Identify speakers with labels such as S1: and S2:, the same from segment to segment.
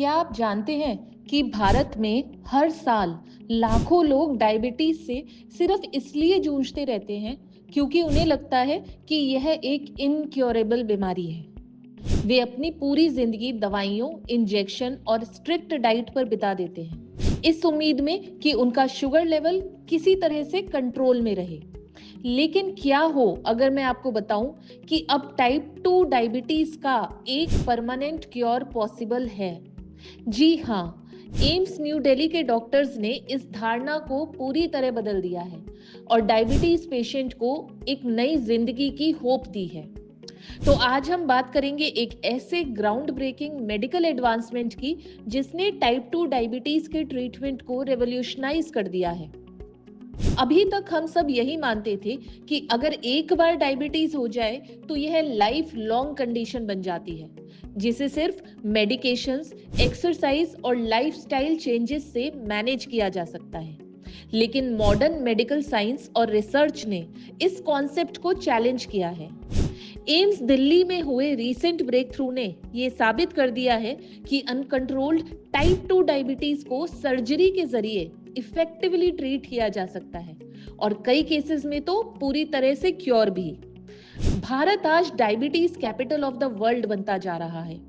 S1: क्या आप जानते हैं कि भारत में हर साल लाखों लोग डायबिटीज से सिर्फ इसलिए जूझते रहते हैं क्योंकि उन्हें लगता है कि यह एक इनक्योरेबल बीमारी है। वे अपनी पूरी जिंदगी दवाइयों, इंजेक्शन और स्ट्रिक्ट डाइट पर बिता देते हैं, इस उम्मीद में कि उनका शुगर लेवल किसी तरह से कंट्रोल में रहे। लेकिन क्या हो अगर मैं आपको बताऊं कि अब टाइप 2 डायबिटीज का एक परमानेंट क्योर पॉसिबल है। जी हाँ, एम्स न्यू दिल्ली के डॉक्टर्स ने इस धारणा को पूरी तरह बदल दिया है और डायबिटीज पेशेंट को एक नई जिंदगी की होप दी है। तो आज हम बात करेंगे एक ऐसे ग्राउंड ब्रेकिंग मेडिकल एडवांसमेंट की जिसने टाइप 2 डायबिटीज के ट्रीटमेंट को रेवोल्यूशनाइज कर दिया है। अभी तक हम सब यही मानते थे कि अगर एक बार डायबिटीज हो जाए तो यह लाइफ लॉन्ग कंडीशन बन जाती है, जिसे सिर्फ मेडिकेशंस, एक्सरसाइज और लाइफस्टाइल चेंजेस से मैनेज किया जा सकता है। लेकिन मॉडर्न मेडिकल साइंस और रिसर्च ने इस कॉन्सेप्ट को चैलेंज किया है। एम्स दिल्ली में हुए रीसेंट ब्रेक थ्रू ने यह साबित कर दिया है कि अनकंट्रोल्ड टाइप 2 डायबिटीज को सर्जरी के जरिए इफेक्टिवली ट्रीट किया जा सकता है और कई केसेस में तो पूरी तरह से क्योर भी। भारत आज diabetes capital of the world बनता जा रहा है।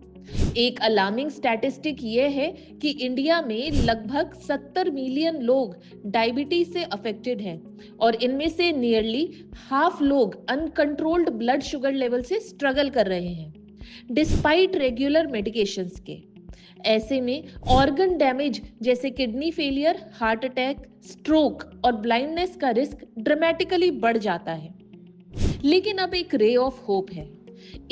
S1: एक अलार्मिंग स्टैटिस्टिक ये है कि इंडिया में लगभग 70 मिलियन लोग डायबिटीज से अफेक्टेड हैं और इनमें से नियरली हाफ लोग अनकंट्रोल्ड ब्लड शुगर लेवल से स्ट्रगल कर रहे हैं डिस्पाइट रेगुलर मेडिकेशंस के। ऐसे में ऑर्गन डैमेज जैसे kidney failure, heart attack, stroke और ब्लाइंडनेस का रिस्क ड्रामेटिकली बढ़ जाता है। लेकिन अब एक रे ऑफ होप है।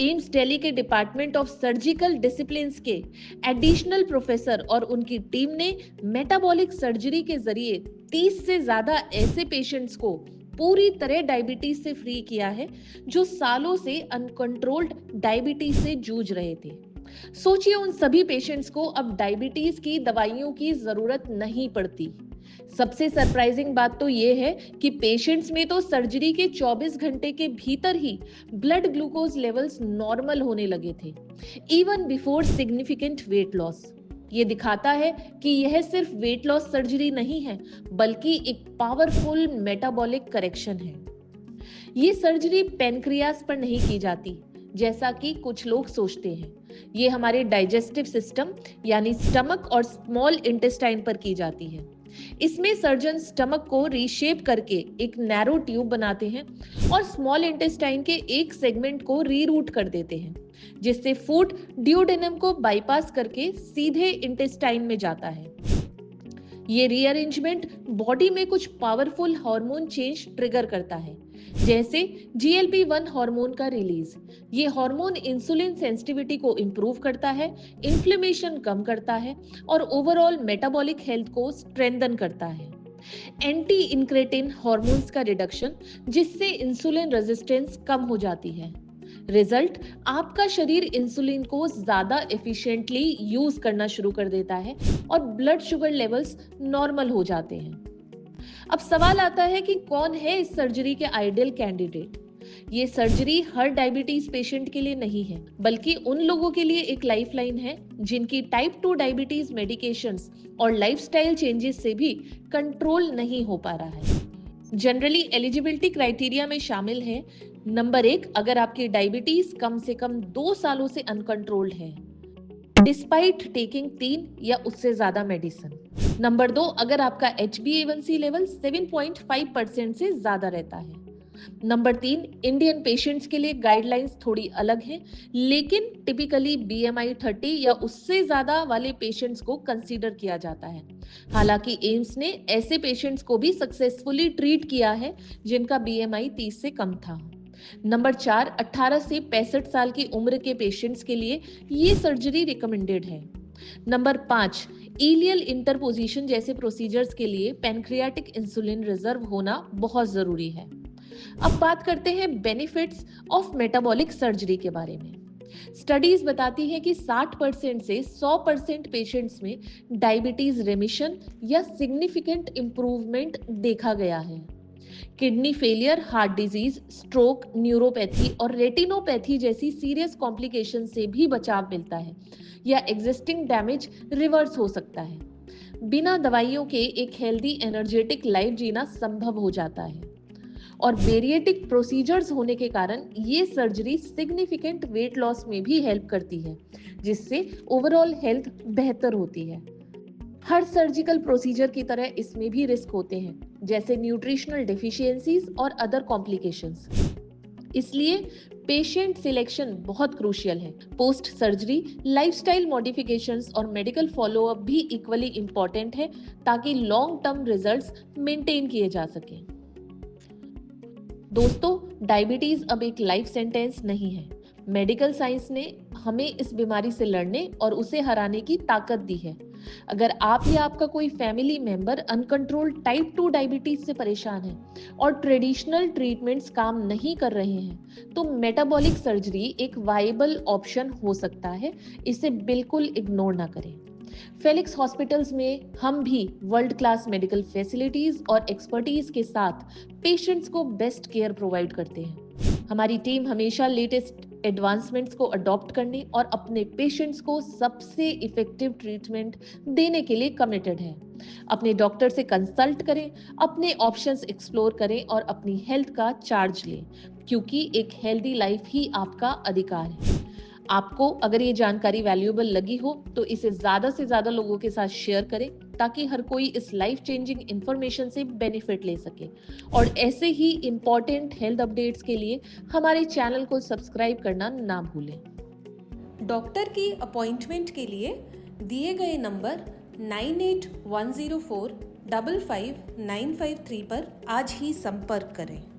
S1: एम्स दिल्ली के डिपार्टमेंट ऑफ सर्जिकल डिसिप्लिन्स के एडिशनल प्रोफेसर और उनकी टीम ने मेटाबॉलिक सर्जरी के जरिए 30 से ज्यादा ऐसे पेशेंट्स को पूरी तरह डायबिटीज से फ्री किया है जो सालों से अनकंट्रोल्ड डायबिटीज से जूझ रहे थे। सोचिए, उन सभी पेशेंट्स को अब डायबिटीज की दवाइयों की जरूरत नहीं पड़ती। सबसे सरप्राइजिंग बात तो यह है कि पेशेंट्स में तो सर्जरी के 24 घंटे के भीतर ही ब्लड ग्लूकोज लेवल्स नॉर्मल होने लगे थे, even before significant weight loss. ये दिखाता है कि यह सिर्फ वेट लॉस सर्जरी नहीं है, बल्कि एक पावरफुल मेटाबॉलिक करेक्शन है। ये सर्जरी पेनक्रियास पर नहीं की जाती जैसा कि कुछ लोग सोचते हैं। ये हमारे डाइजेस्टिव सिस्टम यानी स्टमक और स्मॉल इंटेस्टाइन पर की जाती है। इसमें सर्जन स्टमक को रीशेप करके एक नैरो ट्यूब बनाते हैं और स्मॉल इंटेस्टाइन के एक सेगमेंट को रीरूट कर देते हैं, जिससे फूड ड्यूडेनम को बाईपास करके सीधे इंटेस्टाइन में जाता है। ये रीअरेंजमेंट बॉडी में कुछ पावरफुल हार्मोन चेंज ट्रिगर करता है, जैसे GLP-1 हार्मोन का रिलीज। ये हार्मोन इंसुलिन सेंसिटिविटी को इंप्रूव करता है, इन्फ्लेमेशन कम करता है और ओवरऑल मेटाबॉलिक हेल्थ को स्ट्रेंथन करता है। एंटी इंक्रेटिन हार्मोन्स का रिडक्शन, जिससे इंसुलिन रेजिस्टेंस कम हो जाती है। रिजल्ट, आपका शरीर इंसुलिन को ज्यादा एफिशिएंटली यूज करना शुरू कर देता है और ब्लड शुगर लेवल्स नॉर्मल हो जाते हैं। अब सवाल आता है कि कौन है इस सर्जरी के आइडियल कैंडिडेट। ये सर्जरी हर डायबिटीज पेशेंट के लिए नहीं है, बल्कि उन लोगों के लिए एक लाइफलाइन है जिनकी टाइप 2 डायबिटीज मेडिकेशंस और लाइफस्टाइल चेंजेस से भी कंट्रोल नहीं हो पा रहा है। जनरली एलिजिबिलिटी क्राइटेरिया में शामिल है: नंबर 1, अगर आपकी डायबिटीज कम से कम 2 सालों से अनकंट्रोल्ड है डिस्पाइट टेकिंग 3 या उससे ज्यादा मेडिसिन। नंबर 2, अगर आपका HbA1c लेवल 7.5% से ज्यादा रहता है। नंबर 3, इंडियन पेशेंट्स के लिए गाइडलाइंस थोड़ी अलग हैं, लेकिन टिपिकली BMI 30 या उससे ज्यादा वाले पेशेंट्स को कंसीडर किया जाता है। हालांकि एम्स ने ऐसे पेशेंट्स को भी सक्सेसफुली ट्रीट किया है जिनका BMI 30 से कम था। नंबर 4, 18 से 65 साल की उम्र के पेशेंट्स के लिए ये सर्जरी रिकमेंडेड है। नंबर 5, इलियल इंटरपोजिशन जैसे प्रोसीजर्स के लिए पैनक्रियाटिक इंसुलिन रिजर्व होना बहुत जरूरी है। अब बात करते हैं बेनिफिट्स ऑफ मेटाबॉलिक सर्जरी के बारे में। स्टडीज बताती हैं कि 60% से 100% पेशेंट्स में डायबिटीज रिमिशन या सिग्निफिकेंट इंप्रूवमेंट देखा गया है। Kidney failure, heart disease, stroke, neuropathy और रेटिनोपैथी जैसी सीरियस कॉम्प्लिकेशन से भी बचाव मिलता है या एग्जिस्टिंग डैमेज रिवर्स हो सकता है। बिना दवाइयों के एक हेल्दी एनर्जेटिक लाइफ जीना संभव हो जाता है। और बेरिएटिक प्रोसीजर्स होने के कारण ये सर्जरी सिग्निफिकेंट वेट लॉस में भी हेल्प करती है, जिससे ओवरऑल हेल्थ बेहतर होती है। हर सर्जिकल प्रोसीजर की तरह इसमें भी रिस्क होते हैं, जैसे न्यूट्रिशनल डेफिशिएंसीज और अदर कॉम्प्लिकेशंस। इसलिए पेशेंट सिलेक्शन बहुत क्रूशियल है। पोस्ट सर्जरी लाइफस्टाइल मॉडिफिकेशंस और मेडिकल फॉलोअप भी इक्वली इंपॉर्टेंट है, ताकि लॉन्ग टर्म रिजल्ट्स मेंटेन किए जा सकें। दोस्तों, डायबिटीज अब एक लाइफ सेंटेंस नहीं है। मेडिकल साइंस ने हमें इस बीमारी से लड़ने और उसे हराने की ताकत दी है। अगर आप या आपका कोई family member uncontrolled type 2 diabetes से परेशान है और ट्रेडिशनल ट्रीटमेंट्स काम नहीं कर रहे हैं, तो मेटाबॉलिक सर्जरी एक वाइबल ऑप्शन हो सकता है। इसे बिल्कुल इग्नोर ना करें। फेलिक्स हॉस्पिटल्स में हम भी वर्ल्ड क्लास मेडिकल फैसिलिटीज और एक्सपर्टीज के साथ पेशेंट्स को बेस्ट केयर प्रोवाइड करते हैं। हमारी टीम हमेशा लेटेस्ट एडवांसमेंट्स को अडॉप्ट करने और अपने पेशेंट्स को सबसे इफेक्टिव ट्रीटमेंट देने के लिए कमिटेड है। अपने डॉक्टर से कंसल्ट करें, अपने ऑप्शंस एक्सप्लोर करें और अपनी हेल्थ का चार्ज लें, क्योंकि एक हेल्दी लाइफ ही आपका अधिकार है। आपको अगर ये जानकारी वैल्यूएबल लगी हो तो इसे ज़्यादा से ज़्यादा लोगों के साथ शेयर करें, ताकि हर कोई इस लाइफ चेंजिंग इंफॉर्मेशन से बेनिफिट ले सके। और ऐसे ही इम्पोर्टेंट हेल्थ अपडेट्स के लिए हमारे चैनल को सब्सक्राइब करना ना भूलें।
S2: डॉक्टर की अपॉइंटमेंट के लिए दिए गए नंबर 9810455953 पर आज ही संपर्क करें।